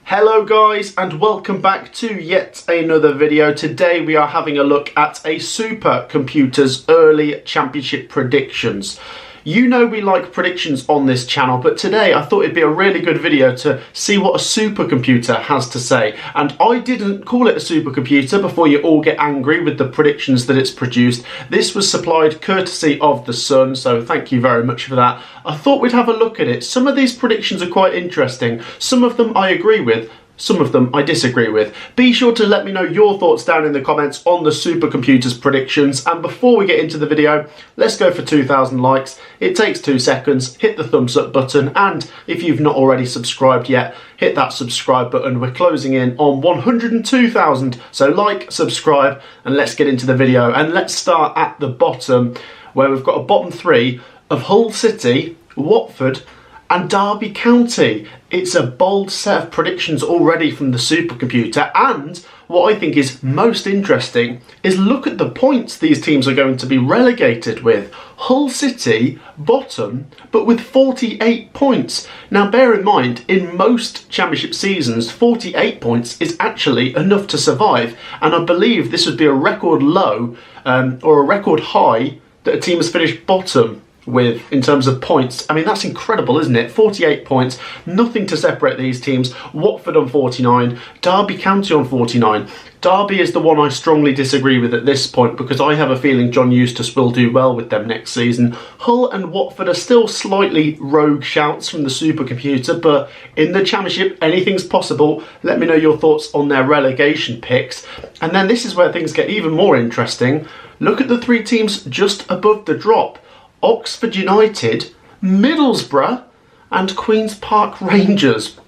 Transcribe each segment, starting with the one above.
Hello guys and welcome back to yet another video. Today we are having a look at a Supercomputers early championship predictions. You know we like predictions on this channel, but today I thought it'd be a really good video to see what a supercomputer has to say. And I didn't call it a supercomputer before you all get angry with the predictions that it's produced. This was supplied courtesy of The Sun, so thank you very much for that. I thought we'd have a look at it. Some of these predictions are quite interesting. Some of them I agree with. Some of them I disagree with. Be sure to let me know your thoughts down in the comments on the Supercomputers predictions. And before we get into the video, let's go for 2,000 likes. It takes 2 seconds. Hit the thumbs up button. And if you've not already subscribed yet, hit that subscribe button. We're closing in on 102,000. So like, subscribe, and let's get into the video. And let's start at the bottom, where we've got a bottom three of Hull City, Watford, and Derby County. It's a bold set of predictions already from the supercomputer, and what I think is most interesting is look at the points these teams are going to be relegated with. Hull City, bottom, but with 48 points. Now bear in mind, in most championship seasons, 48 points is actually enough to survive, and I believe this would be a record low or a record high that a team has finished bottom with in terms of points. I mean, that's incredible, isn't it? 48 points, nothing to separate these teams. Watford on 49, Derby County on 49. Derby is the one I strongly disagree with at this point, because I have a feeling John Eustace will do well with them next season. Hull and Watford are still slightly rogue shouts from the supercomputer, but in the championship anything's possible. Let me know your thoughts on their relegation picks. And then this is where things get even more interesting. Look at the three teams just above the drop. Oxford United, Middlesbrough and Queen's Park Rangers.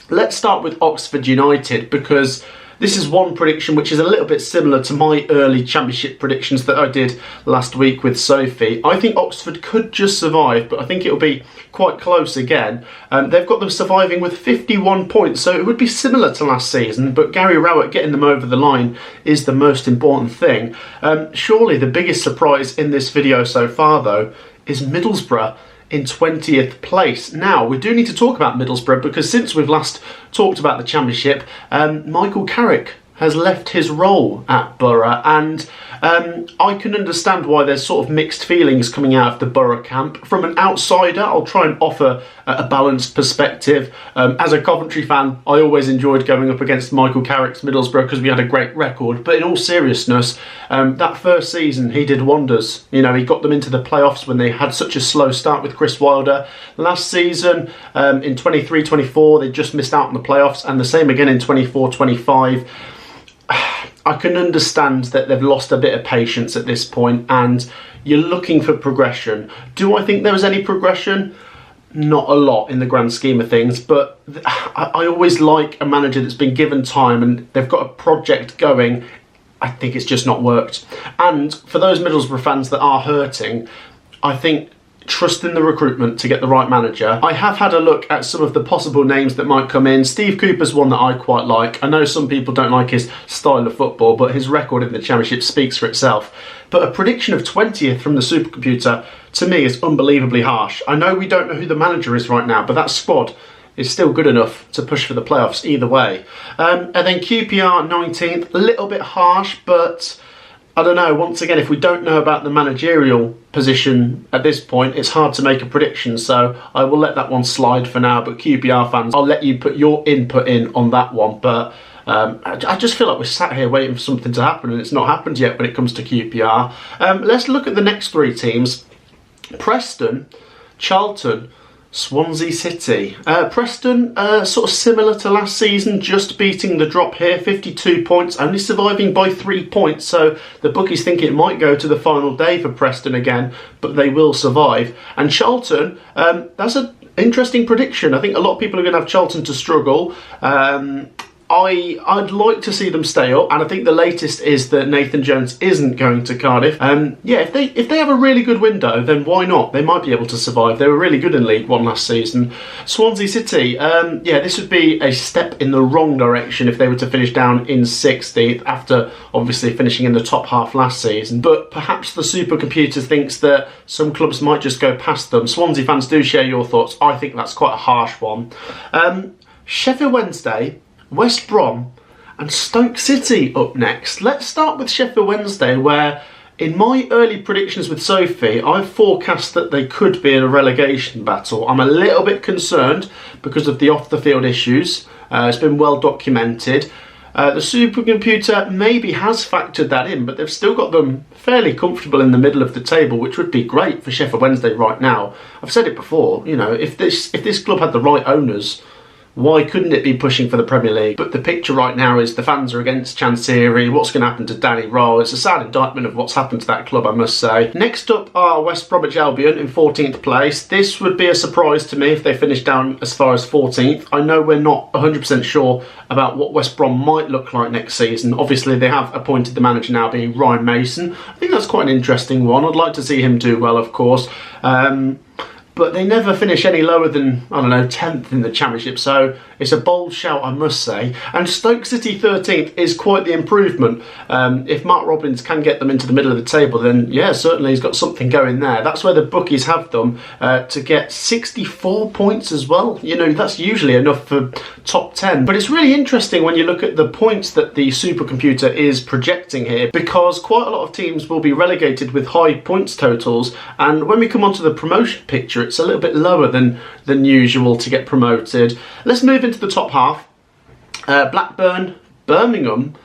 Let's start with Oxford United, because this is one prediction which is a little bit similar to my early championship predictions that I did last week with Sophie. I think Oxford could just survive, but I think it'll be quite close again. They've got them surviving with 51 points, so it would be similar to last season, but Gary Rowett getting them over the line is the most important thing. Surely the biggest surprise in this video so far, though, is Middlesbrough in 20th place. Now, we do need to talk about Middlesbrough, because since we've last talked about the championship, Michael Carrick has left his role at Borough, and I can understand why there's sort of mixed feelings coming out of the Borough camp. From an outsider, I'll try and offer a balanced perspective. As a Coventry fan, I always enjoyed going up against Michael Carrick's Middlesbrough because we had a great record, but in all seriousness, that first season he did wonders. You know, he got them into the playoffs when they had such a slow start with Chris Wilder. Last season, in 23-24, they just missed out on the playoffs, and the same again in 24-25. I can understand that they've lost a bit of patience at this point, and you're looking for progression. Do I think there was any progression? Not a lot in the grand scheme of things, but I always like a manager that's been given time and they've got a project going. I think it's just not worked. And for those Middlesbrough fans that are hurting, I think trust in the recruitment to get the right manager. I have had a look at some of the possible names that might come in. Steve Cooper's one that I quite like. I know some people don't like his style of football, but his record in the championship speaks for itself. But a prediction of 20th from the supercomputer, to me, is unbelievably harsh. I know we don't know who the manager is right now, but that squad is still good enough to push for the playoffs either way. And then QPR 19th, a little bit harsh, but I don't know, once again, if we don't know about the managerial position at this point, it's hard to make a prediction, so I will let that one slide for now. But QPR fans, I'll let you put your input in on that one. But I just feel like we're sat here waiting for something to happen, and it's not happened yet when it comes to QPR. Let's look at the next three teams. Preston, Charlton, Swansea City. Preston, sort of similar to last season, just beating the drop here, 52 points, only surviving by 3 points, so the bookies think it might go to the final day for Preston again, but they will survive. And Charlton, that's an interesting prediction. I think a lot of people are going to have Charlton to struggle. I'd like to see them stay up, and I think the latest is that Nathan Jones isn't going to Cardiff. Yeah, if they have a really good window, then why not? They might be able to survive. They were really good in League One last season. Swansea City, yeah, this would be a step in the wrong direction if they were to finish down in 16th after obviously finishing in the top half last season. But perhaps the supercomputer thinks that some clubs might just go past them. Swansea fans, do share your thoughts. I think that's quite a harsh one. Sheffield Wednesday, West Brom and Stoke City up next. Let's start with Sheffield Wednesday, where in my early predictions with Sophie, I forecast that they could be in a relegation battle. I'm a little bit concerned because of the off-the-field issues. It's been well documented. The Supercomputer maybe has factored that in, but they've still got them fairly comfortable in the middle of the table, which would be great for Sheffield Wednesday right now. I've said it before, you know, if this club had the right owners, why couldn't it be pushing for the Premier League? But the picture right now is the fans are against Chansiri. What's going to happen to Danny Rowe? It's a sad indictment of what's happened to that club, I must say. Next up are West Bromwich Albion in 14th place. This would be a surprise to me if they finish down as far as 14th. I know we're not 100% sure about what West Brom might look like next season. Obviously, they have appointed the manager now being Ryan Mason. I think that's quite an interesting one. I'd like to see him do well, of course. But they never finish any lower than, I don't know, 10th in the Championship, so it's a bold shout, I must say. And Stoke City 13th is quite the improvement. If Mark Robbins can get them into the middle of the table, then yeah, certainly he's got something going there. That's where the bookies have them to get 64 points as well. You know, that's usually enough for top 10. But it's really interesting when you look at the points that the Supercomputer is projecting here, because quite a lot of teams will be relegated with high points totals, and when we come onto the promotion picture, it's a little bit lower than usual to get promoted. Let's move into the top half. Blackburn, Birmingham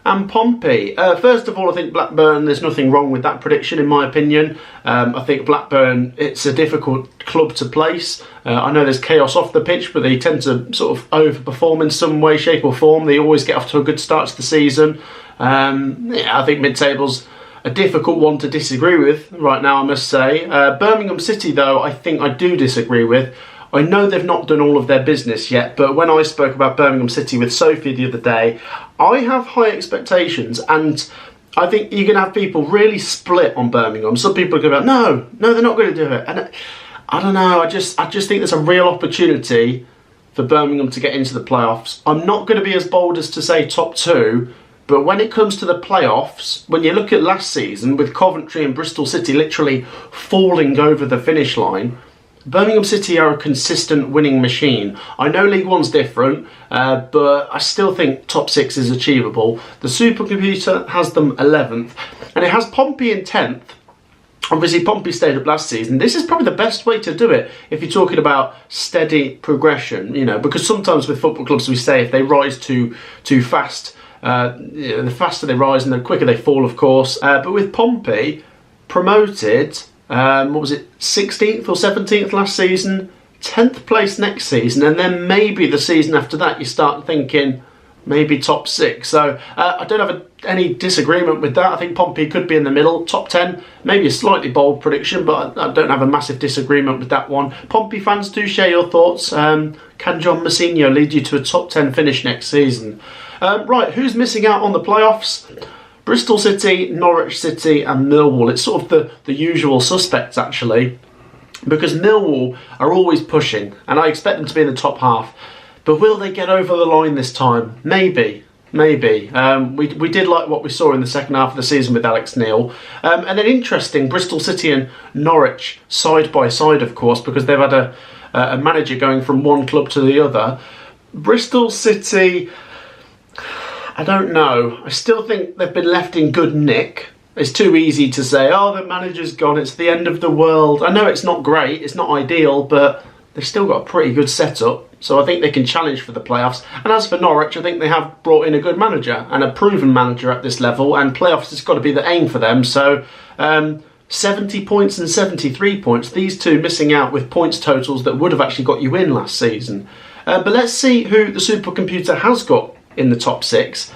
and Pompey. First of all, I think Blackburn, there's nothing wrong with that prediction in my opinion. I think Blackburn, it's a difficult club to place. I know there's chaos off the pitch, but they tend to sort of overperform in some way, shape or form. They always get off to a good start to the season. Yeah, I think mid-table's a difficult one to disagree with right now, I must say. Birmingham City, though, I think I do disagree with. I know they've not done all of their business yet, but when I spoke about Birmingham City with Sophie the other day, I have high expectations, and I think you're going to have people really split on Birmingham. Some people are going to be like, no, they're not going to do it. And I don't know, I just think there's a real opportunity for Birmingham to get into the playoffs. I'm not going to be as bold as to say top 2, but when it comes to the playoffs, when you look at last season with Coventry and Bristol City literally falling over the finish line, Birmingham City are a consistent winning machine. I know League One's different, but I still think top 6 is achievable. The Supercomputer has them 11th, and it has Pompey in 10th. Obviously, Pompey stayed up last season. This is probably the best way to do it if you're talking about steady progression, you know, because sometimes with football clubs we say if they rise too fast, the faster they rise and the quicker they fall, of course. But with Pompey, promoted, what was it, 16th or 17th last season, 10th place next season, and then maybe the season after that you start thinking maybe top 6. So I don't have any disagreement with that. I think Pompey could be in the middle, top 10, maybe a slightly bold prediction, but I don't have a massive disagreement with that one. Pompey fans, do share your thoughts. Can John Mousinho lead you to a top 10 finish next season? Right, who's missing out on the playoffs? Bristol City, Norwich City and Millwall. It's sort of the usual suspects, actually, because Millwall are always pushing, and I expect them to be in the top half. But will they get over the line this time? Maybe. We did like what we saw in the second half of the season with Alex Neil. And then interesting, Bristol City and Norwich side by side, of course, because they've had a manager going from one club to the other. Bristol City, I don't know. I still think they've been left in good nick. It's too easy to say, oh, the manager's gone, it's the end of the world. I know it's not great, it's not ideal, but they've still got a pretty good setup. So I think they can challenge for the playoffs. And as for Norwich, I think they have brought in a good manager and a proven manager at this level, and playoffs has got to be the aim for them. So 70 points and 73 points, these two missing out with points totals that would have actually got you in last season. But let's see who the Supercomputer has got in the top 6,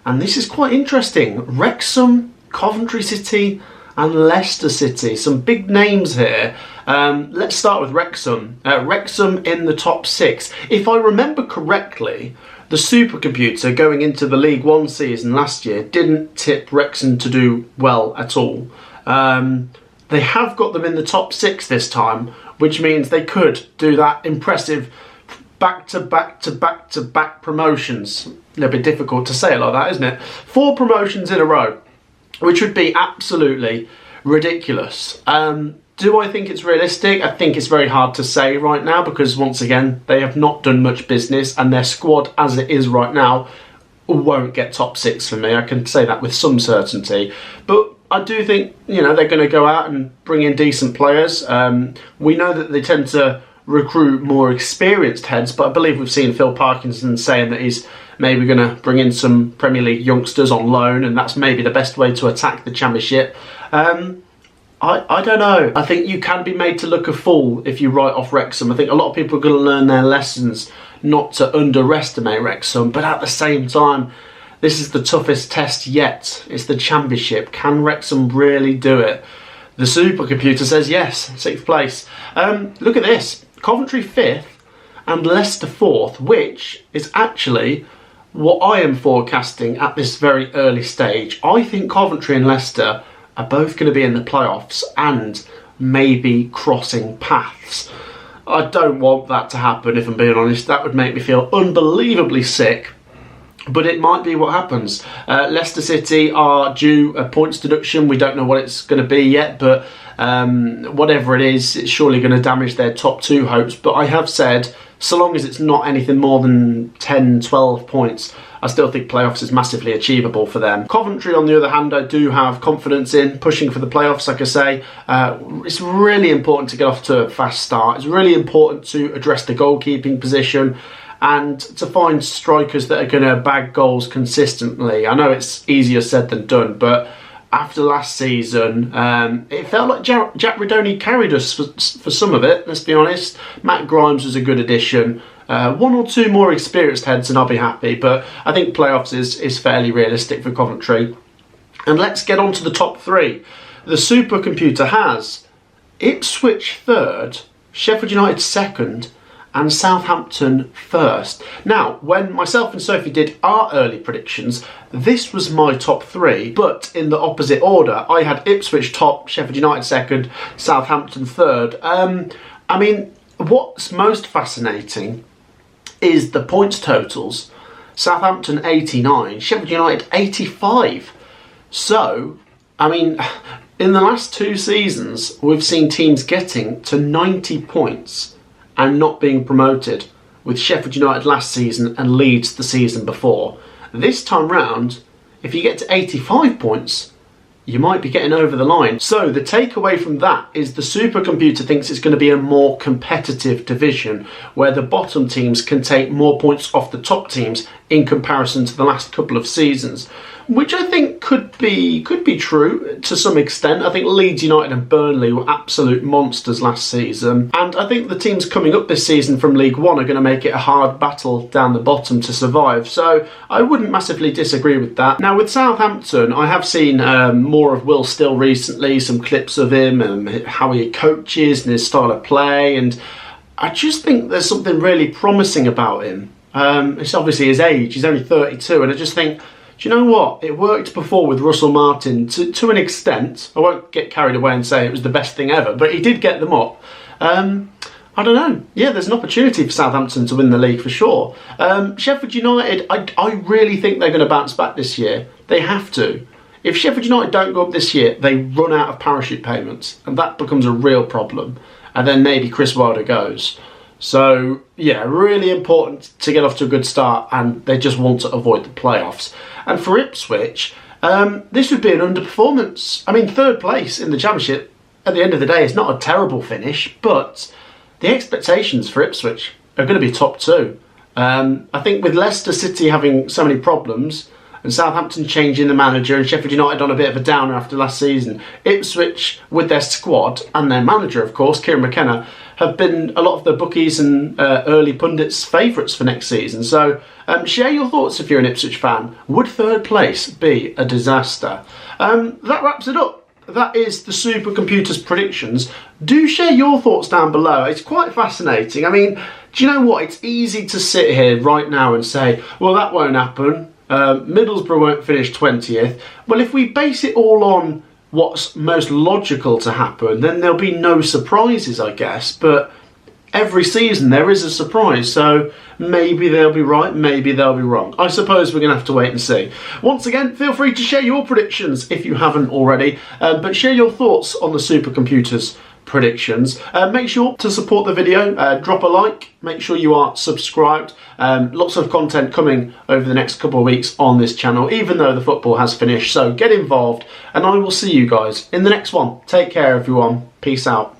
and this is quite interesting. Wrexham, Coventry City and Leicester City, some big names here. Let's start with Wrexham. Wrexham in the top 6. If I remember correctly, the Supercomputer going into the League One season last year didn't tip Wrexham to do well at all. They have got them in the top 6 this time, which means they could do that impressive back-to-back promotions. A little bit difficult to say it like that, isn't it? 4 promotions in a row, which would be absolutely ridiculous. Do I think it's realistic? I think it's very hard to say right now because, once again, they have not done much business and their squad, as it is right now, won't get top 6 for me. I can say that with some certainty. But I do think, you know, they're going to go out and bring in decent players. We know that they tend to recruit more experienced heads, but I believe we've seen Phil Parkinson saying that he's maybe going to bring in some Premier League youngsters on loan, and that's maybe the best way to attack the Championship. I don't know. I think you can be made to look a fool if you write off Wrexham. I think a lot of people are going to learn their lessons not to underestimate Wrexham, but at the same time, this is the toughest test yet. It's the Championship. Can Wrexham really do it? The supercomputer says yes, 6th place. Look at this. Coventry 5th and Leicester 4th, which is actually what I am forecasting at this very early stage. I think Coventry and Leicester are both going to be in the playoffs and maybe crossing paths. I don't want that to happen, if I'm being honest. That would make me feel unbelievably sick. But it might be what happens. Leicester City are due a points deduction. We don't know what it's going to be yet, but whatever it is, it's surely going to damage their top 2 hopes. But I have said, so long as it's not anything more than 10, 12 points, I still think playoffs is massively achievable for them. Coventry, on the other hand, I do have confidence in pushing for the playoffs, like I say. It's really important to get off to a fast start. It's really important to address the goalkeeping position and to find strikers that are going to bag goals consistently. I know it's easier said than done, but after last season, it felt like Jack Redoni carried us for some of it, let's be honest. Matt Grimes was a good addition. 1 or 2 more experienced heads and I'll be happy, but I think playoffs is fairly realistic for Coventry. And let's get on to the top 3. The supercomputer has Ipswich 3rd, Sheffield United 2nd, and Southampton 1st. Now, when myself and Sophie did our early predictions, this was my top 3, but in the opposite order. I had Ipswich top, Sheffield United 2nd, Southampton 3rd. I mean, what's most fascinating is the points totals. Southampton 89, Sheffield United 85. So, I mean, in the last 2 seasons, we've seen teams getting to 90 points and not being promoted, with Sheffield United last season and Leeds the season before. This time round, if you get to 85 points, you might be getting over the line. So the takeaway from that is the supercomputer thinks it's going to be a more competitive division where the bottom teams can take more points off the top teams in comparison to the last couple of seasons, which I think could be true to some extent. I think Leeds United and Burnley were absolute monsters last season, and I think the teams coming up this season from League One are going to make it a hard battle down the bottom to survive, so I wouldn't massively disagree with that. Now with Southampton, I have seen more of Will Still recently, some clips of him and how he coaches and his style of play, and I just think there's something really promising about him. It's obviously his age, he's only 32, and I just think, do you know what? It worked before with Russell Martin to an extent. I won't get carried away and say it was the best thing ever, but he did get them up. I don't know. Yeah, there's an opportunity for Southampton to win the league for sure. Sheffield United, I really think they're going to bounce back this year. They have to. If Sheffield United don't go up this year, they run out of parachute payments, and that becomes a real problem. And then maybe Chris Wilder goes. So, yeah, really important to get off to a good start, and they just want to avoid the playoffs. And for Ipswich, this would be an underperformance. I mean, 3rd place in the Championship, at the end of the day, is not a terrible finish, but the expectations for Ipswich are going to be top 2. I think with Leicester City having so many problems, and Southampton changing the manager, and Sheffield United on a bit of a downer after last season, Ipswich, with their squad and their manager, of course, Kieran McKenna, have been a lot of the bookies and early pundits' favourites for next season. So share your thoughts if you're an Ipswich fan. Would 3rd place be a disaster? That wraps it up. That is the supercomputer's predictions. Do share your thoughts down below. It's quite fascinating. I mean, do you know what? It's easy to sit here right now and say, well, that won't happen. Middlesbrough won't finish 20th. Well, if we base it all on what's most logical to happen, then there'll be no surprises, I guess. But every season there is a surprise, so maybe they'll be right, maybe they'll be wrong. I suppose we're going to have to wait and see. Once again, feel free to share your predictions if you haven't already, but share your thoughts on the supercomputers predictions. Make sure to support the video, drop a like, make sure you are subscribed. Lots of content coming over the next couple of weeks on this channel, even though the football has finished. So get involved, and I will see you guys in the next one. Take care, everyone. Peace out.